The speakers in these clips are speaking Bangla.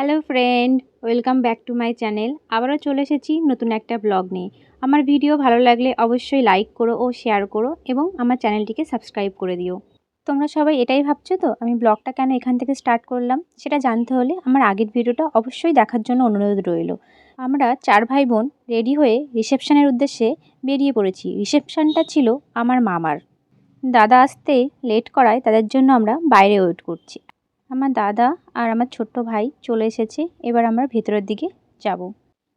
Hello friend, welcome back to my channel. আবারও চলে এসেছি নতুন একটা ব্লগ নিয়ে। আমার ভিডিও ভালো লাগলে অবশ্যই লাইক করো ও শেয়ার করো এবং আমার চ্যানেলটিকে সাবস্ক্রাইব করে দিও। তোমরা সবাই এটাই ভাবছো তো আমি ব্লগটা কেন এখান থেকে স্টার্ট করলাম? সেটা জানতে হলে আমার আগের ভিডিওটা অবশ্যই দেখার জন্য অনুরোধ রইল। আমরা 4 ভাই বোন রেডি হয়ে রিসেপশনের উদ্দেশ্যে বেরিয়ে পড়েছি। রিসেপশনটা ছিল আমার মামার। দাদা আসতে লেট করায় তাদের জন্য আমরা বাইরে ওয়েট করছি। আমার দাদা আর আমার ছোট্ট ভাই চলে এসেছে। এবার আমরা ভেতরের দিকে যাব।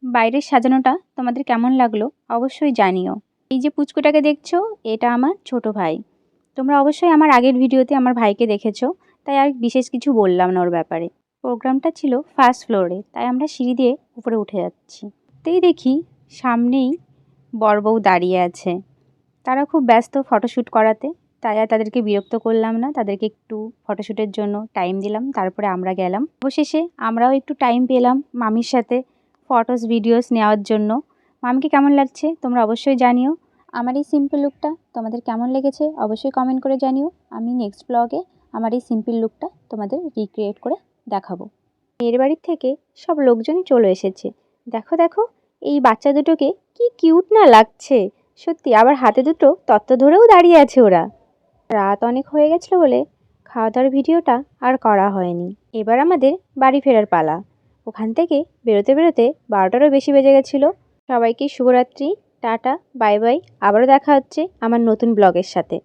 বাইরের সাজানোটা তোমাদের কেমন লাগলো অবশ্যই জানিও। এই যে পুচকুটাকে দেখছো, এটা আমার ছোট ভাই। তোমরা অবশ্যই আমার আগের ভিডিওতে আমার ভাইকে দেখেছো, তাই আর বিশেষ কিছু বললাম না ওর ব্যাপারে। প্রোগ্রামটা ছিল ফার্স্ট ফ্লোরে, তাই আমরা সিঁড়ি দিয়ে উপরে উঠে যাচ্ছি। তাই দেখি সামনেই বর বউ দাঁড়িয়ে আছে। তারা খুব ব্যস্ত ফটোশ্যুট করাতে, তাই আর তাদেরকে বিরক্ত করলাম না। তাদেরকে একটু ফটোশ্যুটের জন্য টাইম দিলাম, তারপরে আমরা গেলাম। অবশেষে আমরাও একটু টাইম পেলাম মামির সাথে ফটোস ভিডিওস নেওয়ার জন্য। মামিকে কেমন লাগছে তোমরা অবশ্যই জানিও। আমার এই সিম্পল লুকটা তোমাদের কেমন লেগেছে অবশ্যই কমেন্ট করে জানিও। আমি নেক্সট ব্লগে আমার এই সিম্পল লুকটা তোমাদের রিক্রিয়েট করে দেখাবো। মেয়ের বাড়ির থেকে সব লোকজনই চলে এসেছে। দেখো দেখো, এই বাচ্চা দুটোকে কি কিউট না লাগছে সত্যি। আবার হাতে দুটো তত্ত্ব ধরেও দাঁড়িয়ে আছে ওরা। রাত অনেক হয়ে গেছিলো বলে খাওয়া দাওয়ার ভিডিওটা আর করা হয়নি। এবার আমাদের বাড়ি ফেরার পালা। ওখান থেকে বেরোতে বেরোতে 12টারও বেশি বেজে গেছিলো। সবাইকে শুভরাত্রি, টাটা, বাই বাই। আবারও দেখা হচ্ছে আমার নতুন ব্লগের সাথে।